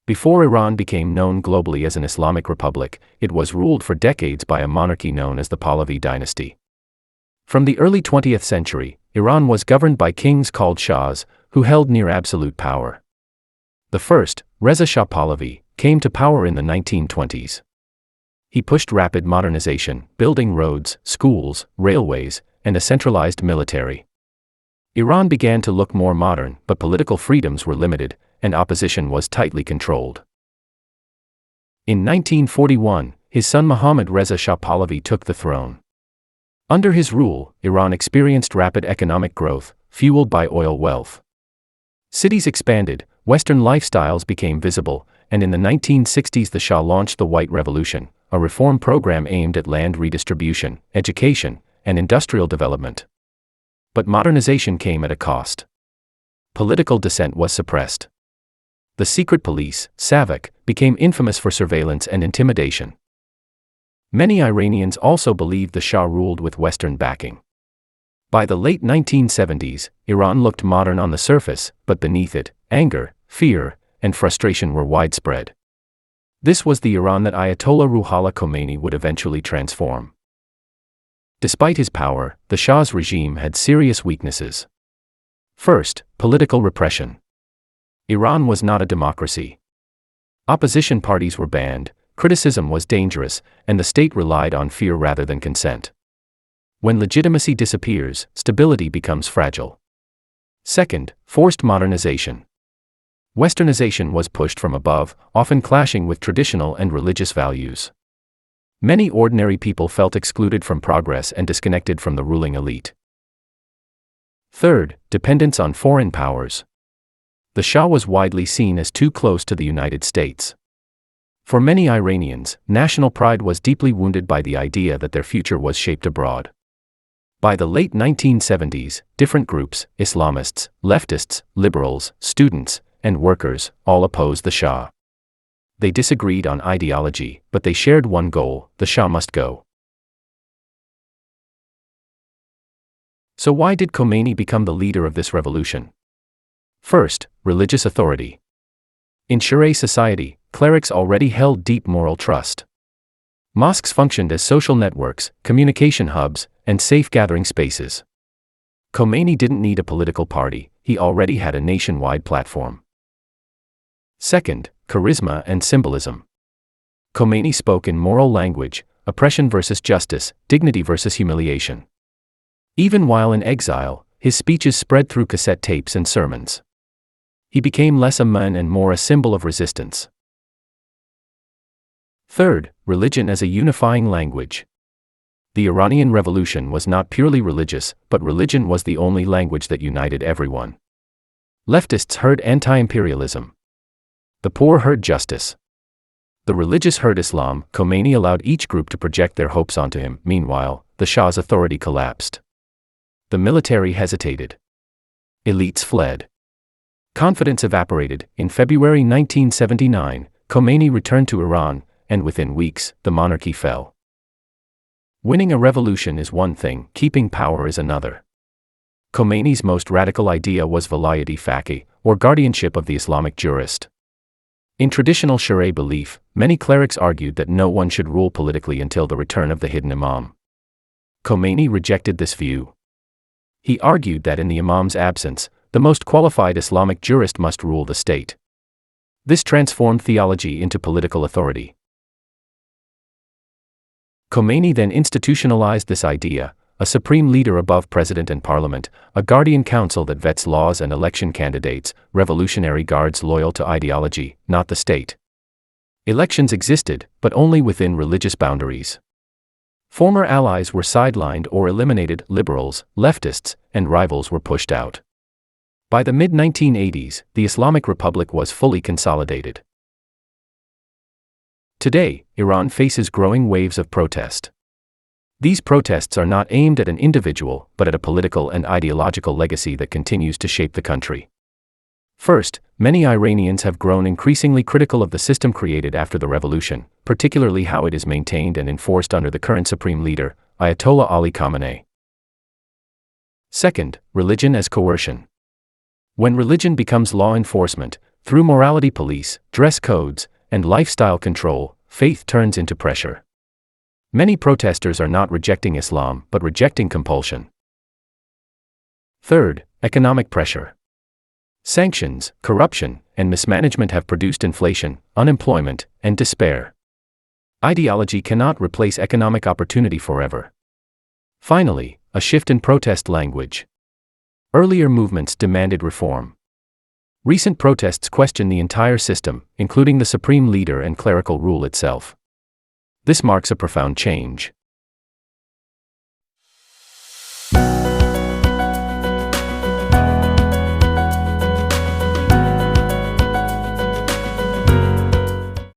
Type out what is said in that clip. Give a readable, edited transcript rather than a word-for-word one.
Before Iran became known globally as an Islamic republic, it was ruled for decades by a monarchy known as the Pahlavi dynasty. From the early 20th century, Iran was governed by kings called Shahs, who held near absolute power. The first, Reza Shah Pahlavi, came to power in the 1920s. He pushed rapid modernization, building roads, schools, railways, and a centralized military. Iran began to look more modern, but political freedoms were limited, and opposition was tightly controlled. In 1941, his son Mohammad Reza Shah Pahlavi took the throne. Under his rule, Iran experienced rapid economic growth, fueled by oil wealth. Cities expanded, Western lifestyles became visible, and in the 1960s the Shah launched the White Revolution, a reform program aimed at land redistribution, education, and industrial development. But modernization came at a cost. Political dissent was suppressed. The secret police, SAVAK, became infamous for surveillance and intimidation. Many Iranians also believed the Shah ruled with Western backing. By the late 1970s, Iran looked modern on the surface, but beneath it, anger, fear, and frustration were widespread. This was the Iran that Ayatollah Khomeini would eventually transform. Despite his power, the Shah's regime had serious weaknesses. First, political repression. Iran was not a democracy. Opposition parties were banned, criticism was dangerous, and the state relied on fear rather than consent. When legitimacy disappears, stability becomes fragile. Second, forced modernization. Westernization was pushed from above, often clashing with traditional and religious values. Many ordinary people felt excluded from progress and disconnected from the ruling elite. Third, dependence on foreign powers. The Shah was widely seen as too close to the United States. For many Iranians, national pride was deeply wounded by the idea that their future was shaped abroad. By the late 1970s, different groups, Islamists, leftists, liberals, students, and workers, all opposed the Shah. They disagreed on ideology, but they shared one goal: the Shah must go. So why did Khomeini become the leader of this revolution? First, religious authority. In Shah society, clerics already held deep moral trust. Mosques functioned as social networks, communication hubs, and safe gathering spaces. Khomeini didn't need a political party, he already had a nationwide platform. Second, charisma and symbolism. Khomeini spoke in moral language: oppression versus justice, dignity versus humiliation. Even while in exile, his speeches spread through cassette tapes and sermons. He became less a man and more a symbol of resistance. Third, religion as a unifying language. The Iranian Revolution was not purely religious, but religion was the only language that united everyone. Leftists heard anti-imperialism. The poor heard justice. The religious heard Islam. Khomeini allowed each group to project their hopes onto him. Meanwhile, the Shah's authority collapsed. The military hesitated. Elites fled. Confidence evaporated. In February 1979, Khomeini returned to Iran, and within weeks, the monarchy fell. Winning a revolution is one thing, keeping power is another. Khomeini's most radical idea was Velayat-e Faqih, or guardianship of the Islamic jurist. In traditional Shah belief, many clerics argued that no one should rule politically until the return of the hidden imam. Khomeini rejected this view. He argued that in the imam's absence, the most qualified Islamic jurist must rule the state. This transformed theology into political authority. Khomeini then institutionalized this idea: a supreme leader above president and parliament, a guardian council that vets laws and election candidates, revolutionary guards loyal to ideology, not the state. Elections existed, but only within religious boundaries. Former allies were sidelined or eliminated, liberals, leftists, and rivals were pushed out. By the mid-1980s, the Islamic Republic was fully consolidated. Today, Iran faces growing waves of protest. These protests are not aimed at an individual, but at a political and ideological legacy that continues to shape the country. First, many Iranians have grown increasingly critical of the system created after the revolution, particularly how it is maintained and enforced under the current supreme leader, Ayatollah Ali Khamenei. Second, religion as coercion. When religion becomes law enforcement, Through morality police, dress codes, and lifestyle control, faith turns into pressure. Many protesters are not rejecting Islam but rejecting compulsion. Third, economic pressure. Sanctions, corruption, and mismanagement have produced inflation, unemployment, and despair. Ideology cannot replace economic opportunity forever. Finally, a shift in protest language. Earlier movements demanded reform. Recent protests question the entire system, including the supreme leader and clerical rule itself. This marks a profound change.